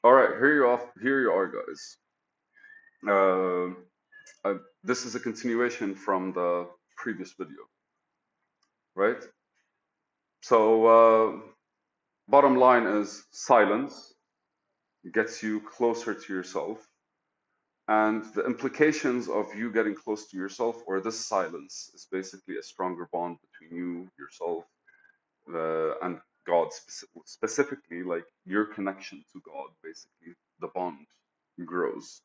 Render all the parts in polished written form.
All right, here you are, guys. Uh, this is a continuation from the previous video, right? So, bottom line is silence gets you closer to yourself, and the implications of you getting close to yourself or this silence is basically a stronger bond between you, yourself, and God, specifically, like your connection to God, basically, the bond grows.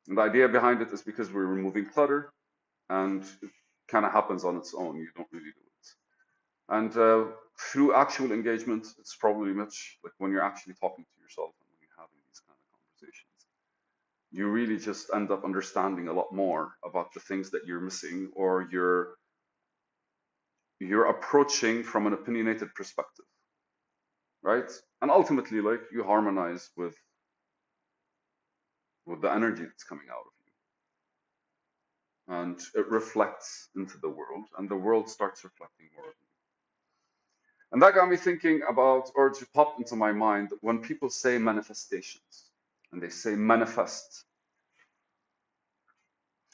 And the idea behind it is because we're removing clutter and it kind of happens on its own. You don't really do it. And through actual engagement, it's probably much like when you're actually talking to yourself and when you're having these kind of conversations, you really just end up understanding a lot more about the things that you're missing or you're approaching from an opinionated perspective, right? And ultimately, like you harmonize with the energy that's coming out of you, and it reflects into the world, and the world starts reflecting more of you. And that got me thinking about, or to pop into my mind, when people say manifestations and they say manifest,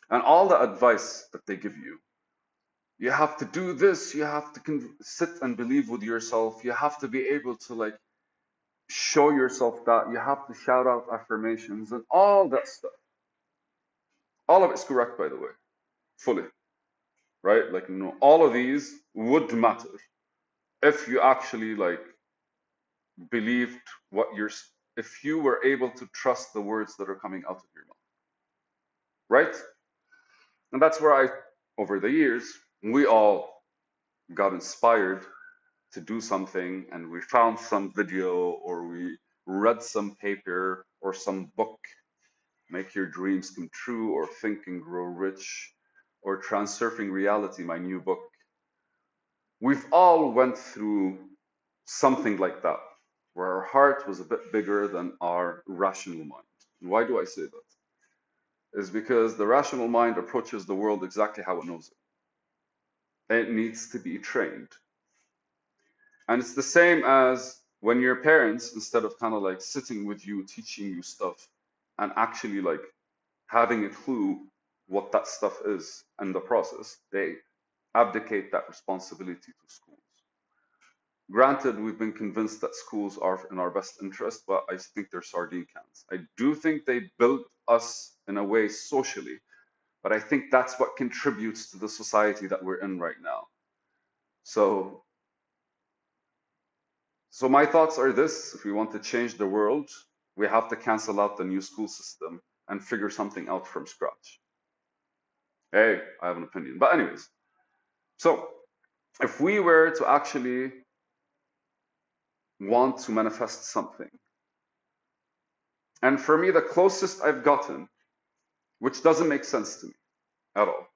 and all the advice that they give you have to do this, you have to sit and believe with yourself, you have to be able to like show yourself that, you have to shout out affirmations and all that stuff. All of it's correct, by the way, fully, right? Like, all of these would matter if you actually like believed what you're, if you were able to trust the words that are coming out of your mouth, right? And that's where over the years, we all got inspired to do something and we found some video or we read some paper or some book, Make Your Dreams Come True or Think and Grow Rich or Transurfing Reality, my new book. We've all went through something like that, where our heart was a bit bigger than our rational mind. And why do I say that? Is because the rational mind approaches the world exactly how it knows it. It needs to be trained. And it's the same as when your parents, instead of kind of like sitting with you, teaching you stuff, and actually like having a clue what that stuff is in the process, they abdicate that responsibility to schools. Granted, we've been convinced that schools are in our best interest, but I think they're sardine cans. I do think they built us in a way socially, but I think that's what contributes to the society that we're in right now. So, so my thoughts are this: if we want to change the world, we have to cancel out the new school system and figure something out from scratch. Hey, I have an opinion. But anyways, so if we were to actually want to manifest something, and for me, the closest I've gotten, which doesn't make sense to me at all,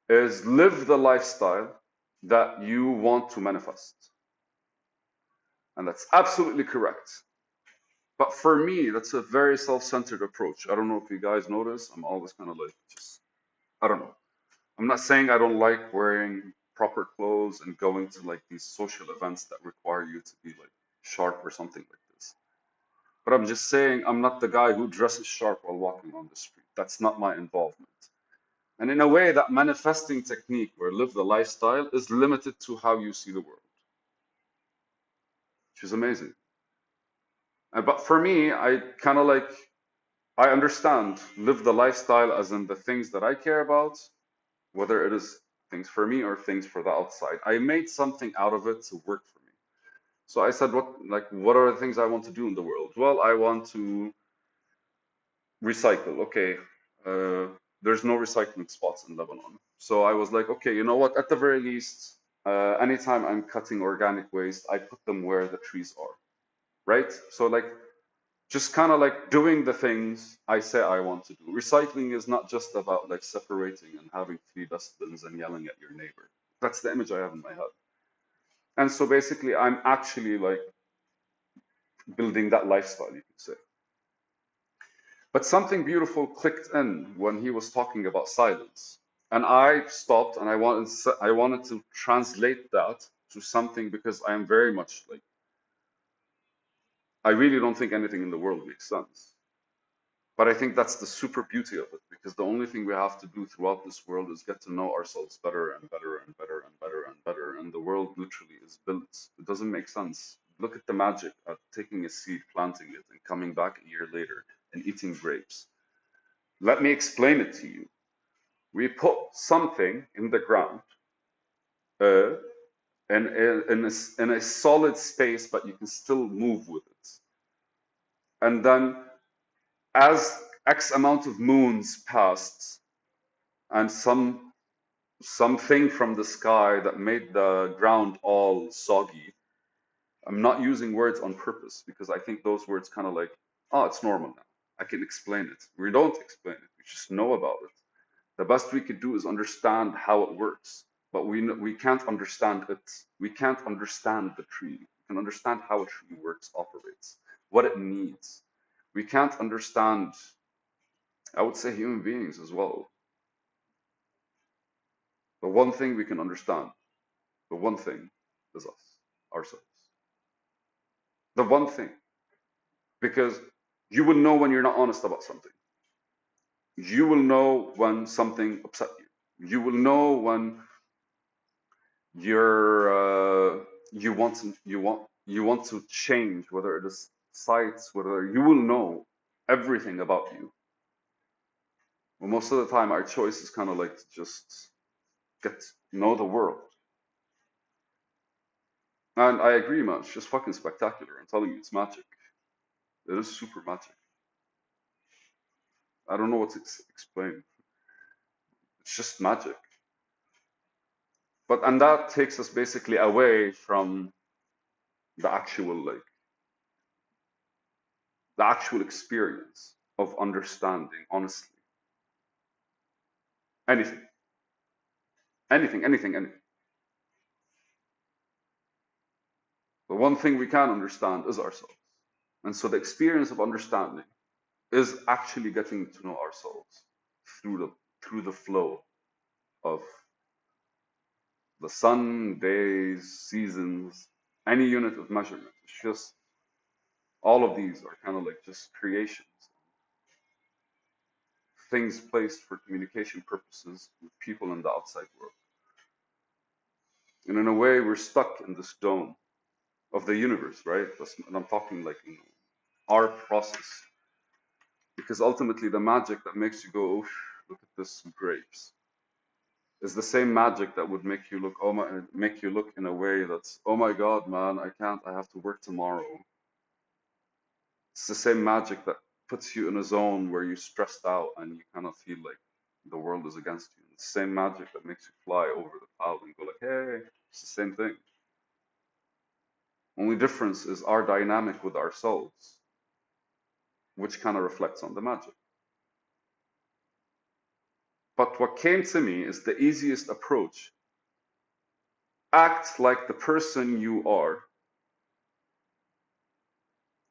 is live the lifestyle that you want to manifest. And that's absolutely correct. But for me, that's a very self-centered approach. I don't know if you guys notice, I'm always kind of like, just, I don't know. I'm not saying I don't like wearing proper clothes and going to like these social events that require you to be like sharp or something like this. But I'm just saying I'm not the guy who dresses sharp while walking on the street. That's not my involvement. And in a way, that manifesting technique or live the lifestyle is limited to how you see the world, which is amazing. But for me, I kind of like, I understand live the lifestyle as in the things that I care about, whether it is things for me or things for the outside. I made something out of it to work for me. So I said, what are the things I want to do in the world? Well, I want to recycle. Okay, uh, there's no recycling spots in Lebanon. So I was like, okay, you know what? At the very least, anytime I'm cutting organic waste, I put them where the trees are, right? So like, just kind of like doing the things I say I want to do. Recycling is not just about like separating and having 3 dustbins and yelling at your neighbor. That's the image I have in my head. And so basically, I'm actually like building that lifestyle, you could say. But something beautiful clicked in when he was talking about silence. And I stopped and I wanted to translate that to something because I am very much like I really don't think anything in the world makes sense. But I think that's the super beauty of it, because the only thing we have to do throughout this world is get to know ourselves better and better and better and better and better. And the world literally is built. It doesn't make sense. Look at the magic of taking a seed, planting it, and coming back a year later and eating grapes. Let me explain it to you. We put something in the ground, uh, in a solid space, but you can still move with it. And then, as X amount of moons passed, and something from the sky that made the ground all soggy. I'm not using words on purpose because I think those words kind of like, oh, it's normal now. I can explain it. We don't explain it. We just know about it. The best we could do is understand how it works, but we can't understand it. We can't understand the tree. We can understand how a tree works, operates, what it needs. We can't understand, I would say, human beings as well. The one thing we can understand, the one thing is us, ourselves. The one thing. Because you will know when you're not honest about something. You will know when something upset you. You will know when you want to change, whether it is sites, whether you will know everything about you. Well, most of the time, our choice is kind of like to just get to know the world. And I agree, man. It's just fucking spectacular. I'm telling you, it's magic. It is super magic. I don't know what to explain. It's just magic. And that takes us basically away from the actual experience of understanding, honestly. Anything. Anything. The one thing we can understand is ourselves. And so the experience of understanding is actually getting to know ourselves through the flow of the sun, days, seasons, any unit of measurement. It's just all of these are kind of like just creations, things placed for communication purposes with people in the outside world. And in a way, we're stuck in this dome of the universe, right? And I'm talking like in our process, because ultimately the magic that makes you go, oh, look at this grapes, is the same magic that would make you look in a way that's, oh my God, man, I can't, I have to work tomorrow. It's the same magic that puts you in a zone where you're stressed out and you kind of feel like the world is against you. It's the same magic that makes you fly over the cloud and go like, hey, it's the same thing. Only difference is our dynamic with ourselves, which kind of reflects on the magic. But what came to me is the easiest approach. Act like the person you are.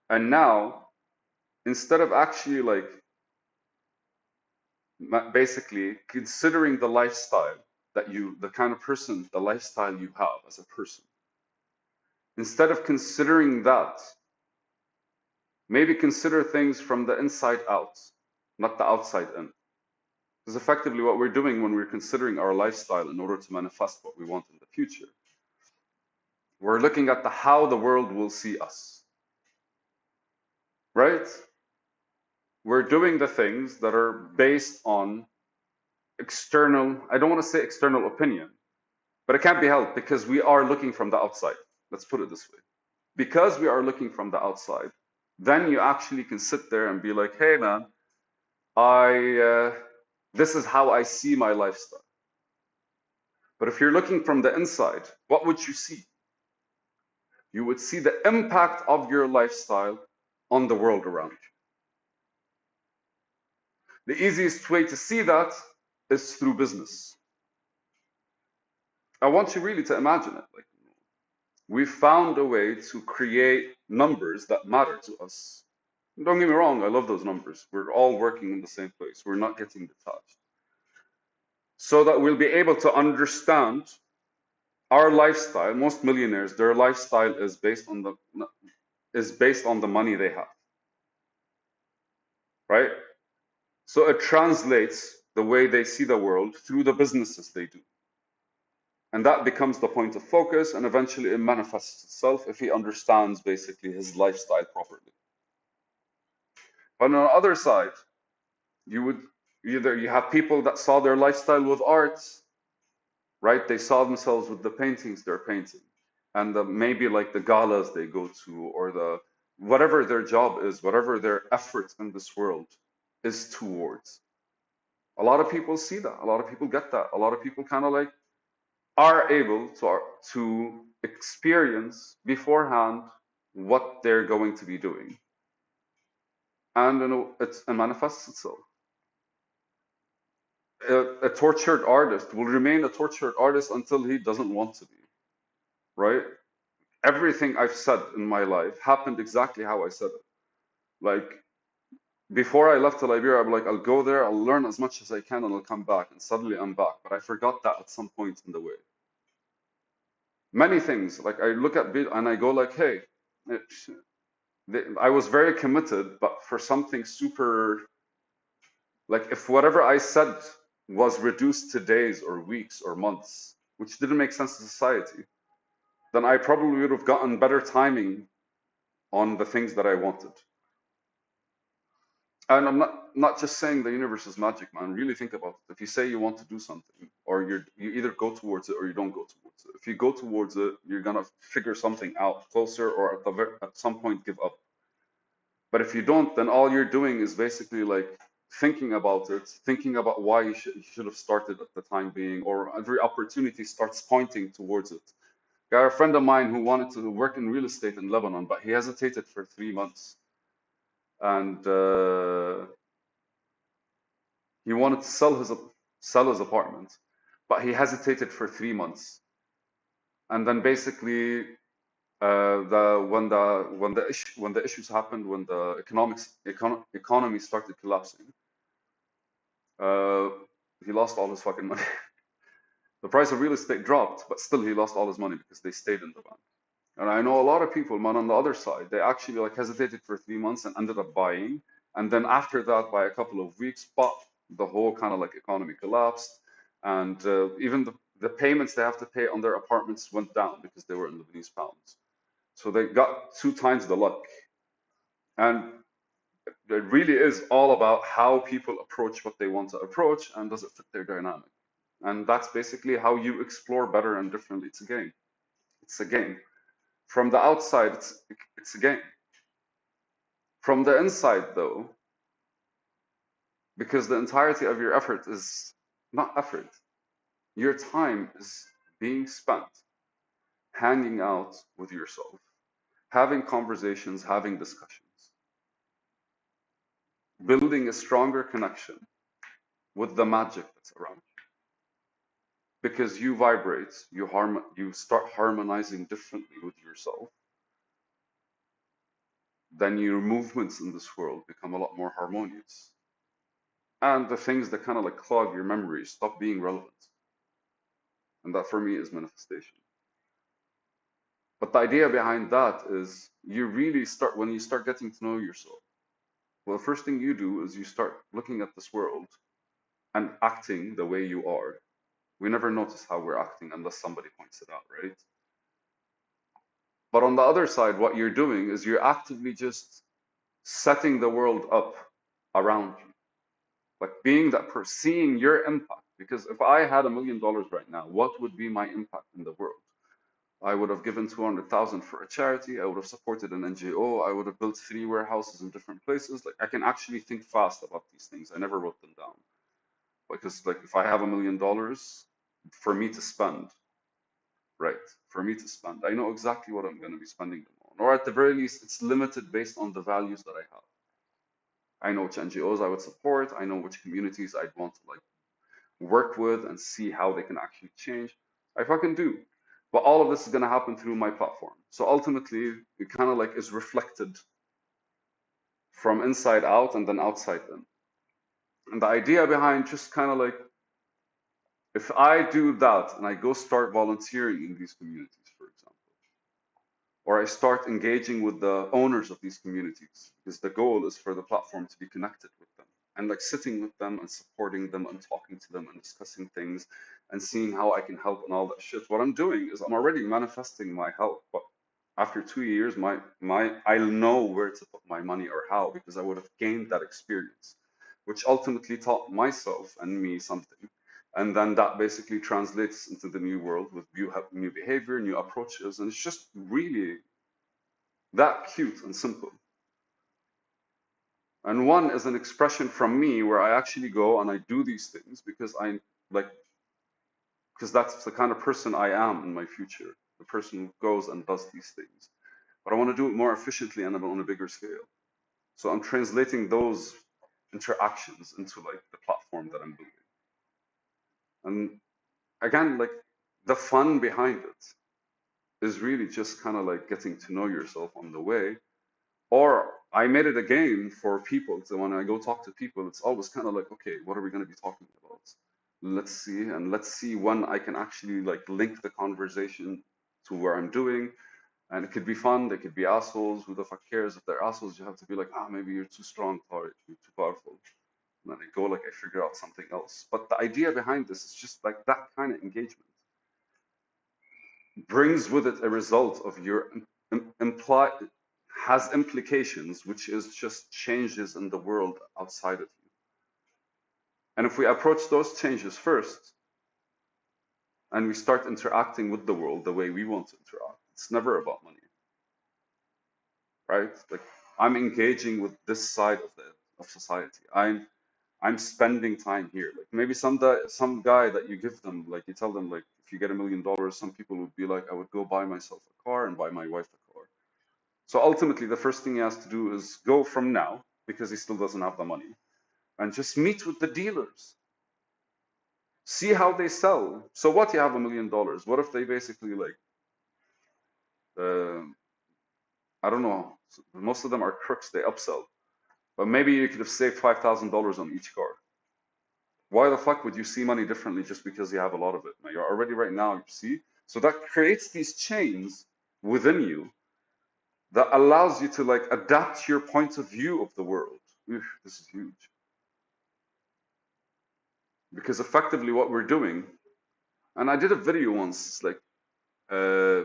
And now, instead of actually like basically considering the lifestyle the kind of person, the lifestyle you have as a person, instead of considering that, maybe consider things from the inside out, not the outside in. Because effectively what we're doing when we're considering our lifestyle in order to manifest what we want in the future, we're looking at how the world will see us, right? We're doing the things that are based on external, I don't want to say external opinion, but it can't be helped because we are looking from the outside. Let's put it this way. Because we are looking from the outside, then you actually can sit there and be like, hey man, this is how I see my lifestyle. But if you're looking from the inside, what would you see? You would see the impact of your lifestyle on the world around you. The easiest way to see that is through business. I want you really to imagine it. Like, we found a way to create numbers that matter to us. Don't get me wrong, I love those numbers. We're all working in the same place. We're not getting detached. So that we'll be able to understand our lifestyle. Most millionaires, their lifestyle is based on is based on the money they have, right? So it translates the way they see the world through the businesses they do. And that becomes the point of focus, and eventually it manifests itself if he understands basically his lifestyle properly. But on the other side, you would either you have people that saw their lifestyle with art, right? They saw themselves with the paintings they're painting, and maybe like the galas they go to, or the whatever their job is, whatever their effort in this world is towards. A lot of people see that. A lot of people get that. A lot of people kind of like are able to experience beforehand what they're going to be doing, and you know it manifests itself. A tortured artist will remain a tortured artist until he doesn't want to be, right? Everything I've said in my life happened exactly how I said it. Like before I left to Liberia, I'm like, I'll go there, I'll learn as much as I can, and I'll come back. And suddenly I'm back. But I forgot that at some point in the way. Many things, like I look at bit and I go like, hey, I was very committed, but for something super, like if whatever I said was reduced to days or weeks or months, which didn't make sense to society, then I probably would have gotten better timing on the things that I wanted. And I'm not just saying the universe is magic, man. Really think about it. If you say you want to do something, or you either go towards it or you don't go towards it. If you go towards it, you're gonna figure something out closer, or at some point give up. But if you don't, then all you're doing is basically like thinking about it, thinking about why you should have started at the time being, or every opportunity starts pointing towards it. I got a friend of mine who wanted to work in real estate in Lebanon, but he hesitated for 3 months. And he wanted to sell his apartment, but he hesitated for 3 months. And then basically, when the issues happened, when the economy started collapsing, uh, he lost all his fucking money. The price of real estate dropped, but still he lost all his money because they stayed in the bank. And I know a lot of people, man, on the other side, they actually like hesitated for 3 months and ended up buying. And then after that, by a couple of weeks, but the whole kind of like economy collapsed. And even the payments they have to pay on their apartments went down because they were in Lebanese pounds. So they got 2 times the luck. And it really is all about how people approach what they want to approach and does it fit their dynamic. And that's basically how you explore better and differently. It's a game. It's a game. From the outside, it's a game. From the inside, though, because the entirety of your effort is not effort, your time is being spent hanging out with yourself, having conversations, having discussions, building a stronger connection with the magic that's around you. Because you vibrate, you start harmonizing differently with yourself, then your movements in this world become a lot more harmonious. And the things that kind of like clog your memory stop being relevant. And that for me is manifestation. But the idea behind that is you really start when you start getting to know yourself. Well, the first thing you do is you start looking at this world and acting the way you are. We never notice how we're acting unless somebody points it out, right? But on the other side, what you're doing is you're actively just setting the world up around you. Like being that person, seeing your impact. Because if I had $1 million right now, what would be my impact in the world? I would have given 200,000 for a charity. I would have supported an NGO. I would have built 3 warehouses in different places. Like I can actually think fast about these things. I never wrote them down because like if I have $1 million for me to spend, right? For me to spend, I know exactly what I'm going to be spending them on, or at the very least, it's limited based on the values that I have. I know which NGOs I would support. I know which communities I'd want to like work with and see how they can actually change. I fucking do. But all of this is going to happen through my platform. So ultimately, it kind of like is reflected from inside out and then outside in. And the idea behind just kind of like, if I do that and I go start volunteering in these communities, for example, or I start engaging with the owners of these communities, because the goal is for the platform to be connected with them and like sitting with them and supporting them and talking to them and discussing things and seeing how I can help and all that shit. What I'm doing is I'm already manifesting my help, but after 2 years, I'll know where to put my money or how, because I would have gained that experience, which ultimately taught myself and me something. And then that basically translates into the new world with new behavior, new approaches, and it's just really that cute and simple. And one is an expression from me where I actually go and I do these things because I like, because that's the kind of person I am in my future, the person who goes and does these things. But I want to do it more efficiently and on a bigger scale. So I'm translating those interactions into like the platform that I'm building. And again, like the fun behind it is really just kind of like getting to know yourself on the way. Or I made it a game for people. So when I go talk to people, it's always kind of like, okay, what are we going to be talking about? Let's see when I can actually like link the conversation to where I'm doing. And it could be fun, they could be assholes. Who the fuck cares? If they're assholes, you have to be like, ah, maybe you're too strong, Tariq, you're too powerful. And then I go like I figure out something else. But the idea behind this is just like that kind of engagement brings with it a result of your imply has implications, which is just changes in the world outside of you. And if we approach those changes first and we start interacting with the world the way we want to interact, it's never about money, right? Like I'm engaging with this side of society. I'm spending time here. Like maybe some guy that you give them, like you tell them, like if you get $1 million, some people would be like, I would go buy myself a car and buy my wife a car. So ultimately, the first thing he has to do is go from now, because he still doesn't have the money, and just meet with the dealers, see how they sell. So what, you have $1 million? What if they basically like, uh, I don't know, most of them are crooks, they upsell, but maybe you could have saved $5,000 on each car. Why the fuck would you see money differently just because you have a lot of it? You're already right now, you see? So that creates these chains within you that allows you to like adapt your point of view of the world. Oof, this is huge. Because effectively what we're doing, and I did a video once, like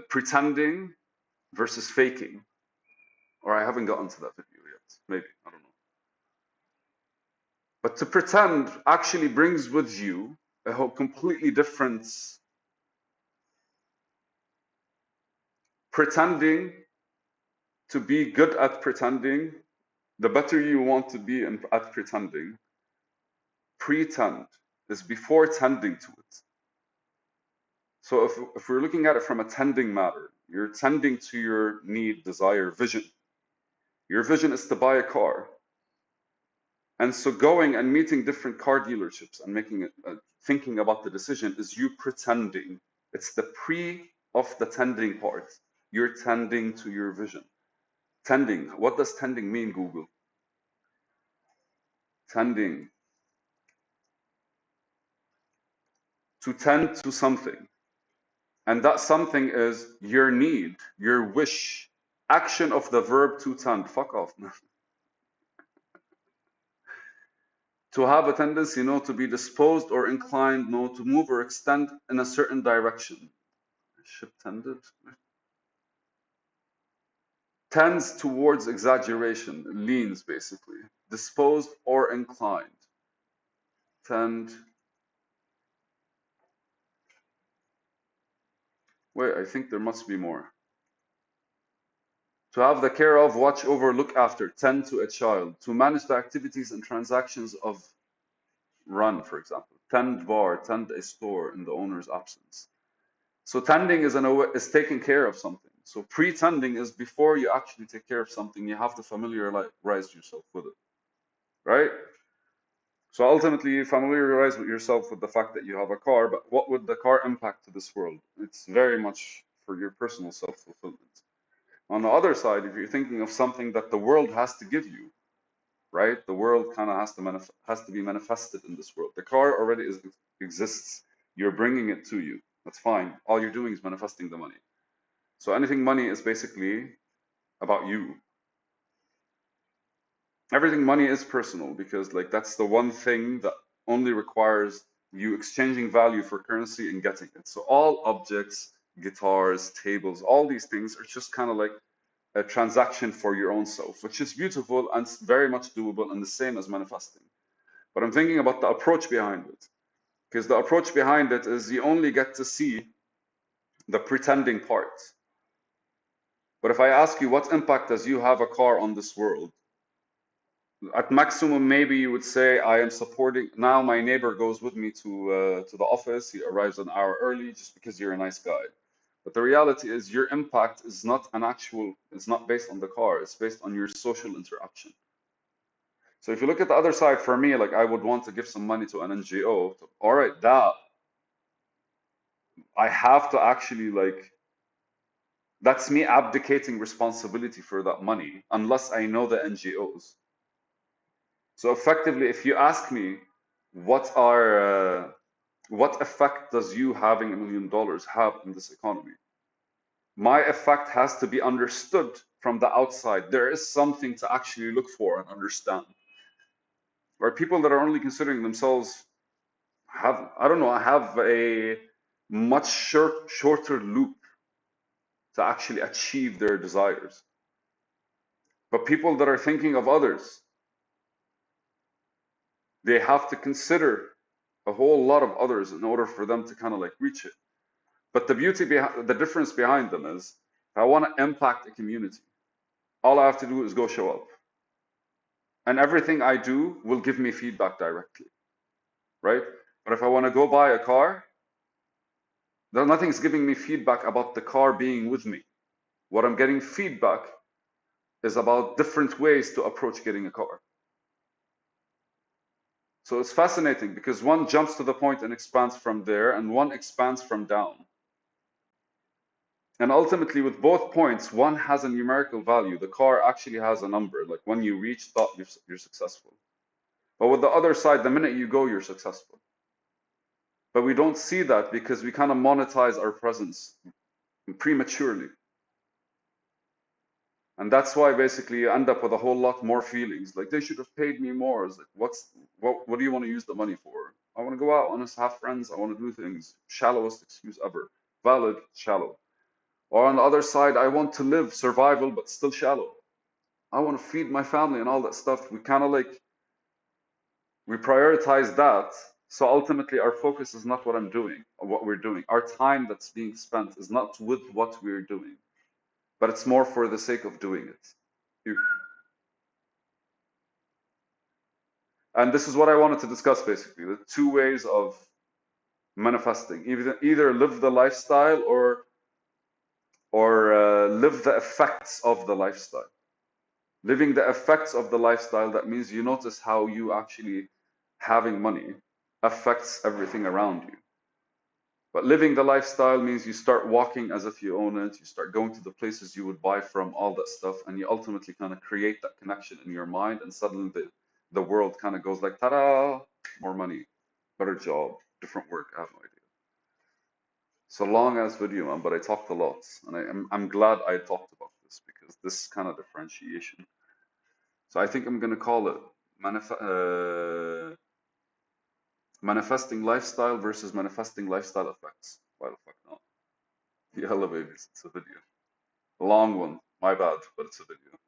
pretending versus faking, or I haven't gotten to that video yet, maybe, I don't know. But to pretend actually brings with you a whole completely different, pretending, to be good at pretending, the better you want to be at pretending, pretend is before tending to it. So if we're looking at it from a tending matter, you're tending to your need, desire, vision. Your vision is to buy a car. And so going and meeting different car dealerships and making it, thinking about the decision is you pretending. It's the pre of the tending part. You're tending to your vision. Tending. What does tending mean, Google? Tending. To tend to something. And that something is your need, your wish. Action of the verb to tend. Fuck off. To have a tendency, to be disposed or inclined, to move or extend in a certain direction. Ship tended. Tends towards exaggeration, leans basically. Disposed or inclined. Tend. Wait, I think there must be more. To have the care of, watch over, look after, tend to a child. To manage the activities and transactions of run, for example. Tend bar, tend a store in the owner's absence. So tending is taking care of something. So pretending is before you actually take care of something, you have to familiarize yourself with it, right? So ultimately, you familiarize with yourself with the fact that you have a car, but what would the car impact to this world? It's very much for your personal self-fulfillment. On the other side, if you're thinking of something that the world has to give you, right? The world kind of has to be manifested in this world. The car already exists. You're bringing it to you. That's fine. All you're doing is manifesting the money. So anything money is basically about you. Everything money is personal because like that's the one thing that only requires you exchanging value for currency and getting it. So all objects, guitars, tables, all these things are just kind of like a transaction for your own self, which is beautiful and very much doable and the same as manifesting. But I'm thinking about the approach behind it. Because the approach behind it is you only get to see the pretending part. But if I ask you what impact does you have a car on this world, at maximum maybe you would say I am supporting. Now my neighbor goes with me to the office. He arrives an hour early just because you're a nice guy. But the reality is your impact is not an actual. It's not based on the car. It's based on your social interaction. So if you look at the other side, for me, like I would want to give some money to an NGO. All right, that I have to actually like that's me abdicating responsibility for that money unless I know the NGOs. So effectively, if you ask me what effect does you having $1 million have in this economy, my effect has to be understood from the outside. There is something to actually look for and understand. Where people that are only considering themselves have, I don't know, have a much shorter loop to actually achieve their desires. But people that are thinking of others, they have to consider a whole lot of others in order for them to kind of like reach it. But the beauty behind the difference behind them is if I want to impact a community, all I have to do is go show up. And everything I do will give me feedback directly, right? But if I want to go buy a car, nothing's giving me feedback about the car being with me. What I'm getting feedback is about different ways to approach getting a car. So it's fascinating because one jumps to the point and expands from there, and one expands from down. And ultimately, with both points, one has a numerical value. The car actually has a number, like when you reach thought, you're successful. But with the other side, the minute you go, you're successful. But we don't see that because we kind of monetize our presence prematurely. And that's why basically you end up with a whole lot more feelings. Like they should have paid me more. It's like, what do you want to use the money for? I want to go out, I want to have friends, I want to do things. Shallowest excuse ever. Valid, shallow. Or on the other side, I want to live survival, but still shallow. I want to feed my family and all that stuff. We kind of like, we prioritize that. So ultimately, our focus is not what I'm doing or what we're doing. Our time that's being spent is not with what we're doing, but it's more for the sake of doing it. And this is what I wanted to discuss basically the two ways of manifesting. Either live the lifestyle or live the effects of the lifestyle. Living the effects of the lifestyle, that means you notice how you actually having money affects everything around you. But living the lifestyle means you start walking as if you own it, you start going to the places you would buy from, all that stuff, and you ultimately kind of create that connection in your mind, and suddenly the world kind of goes like, ta-da, more money, better job, different work, I have no idea. So long as video, man, but I talked a lot, and I'm glad I talked about this because this kind of differentiation. So I think I'm gonna call it manifesting lifestyle versus manifesting lifestyle effects. Why the fuck not? Yalla babies, it's a video. A long one, my bad, but it's a video.